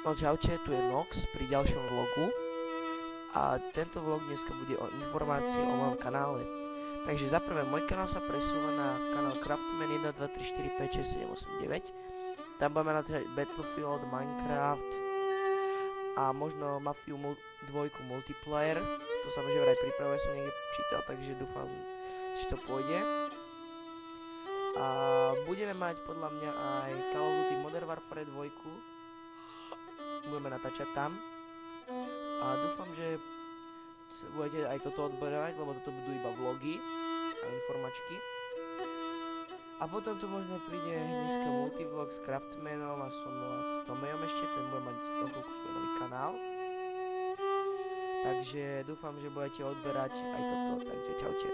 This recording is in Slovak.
No čaute, tu je Nox pri ďalšom vlogu a tento vlog dneska bude o informácii o mojom kanále. Takže za prvé, môj kanál sa presúva na kanál Craftman 1, 2, 3, 4, 5, 6, 7, 8, 9. Tam budeme natáčať Battlefield, Minecraft a možno Mafiu 2 multiplayer. To sa že vraj pripravuje, som niekde čítal, takže dúfam, že to pôjde. A budeme mať podľa mňa aj Call of Duty Modern Warfare 2. Budeme natáčať tam. A dúfam, že budete aj toto odberovať, lebo toto budú iba vlogy a informačky. A potom tu možno príde dneska multivlog s Craftmanom a som s Tomejom ešte, ten bude mať o chvíľku svoj nový kanál. Takže dúfam, že budete odberať aj toto, takže čaute.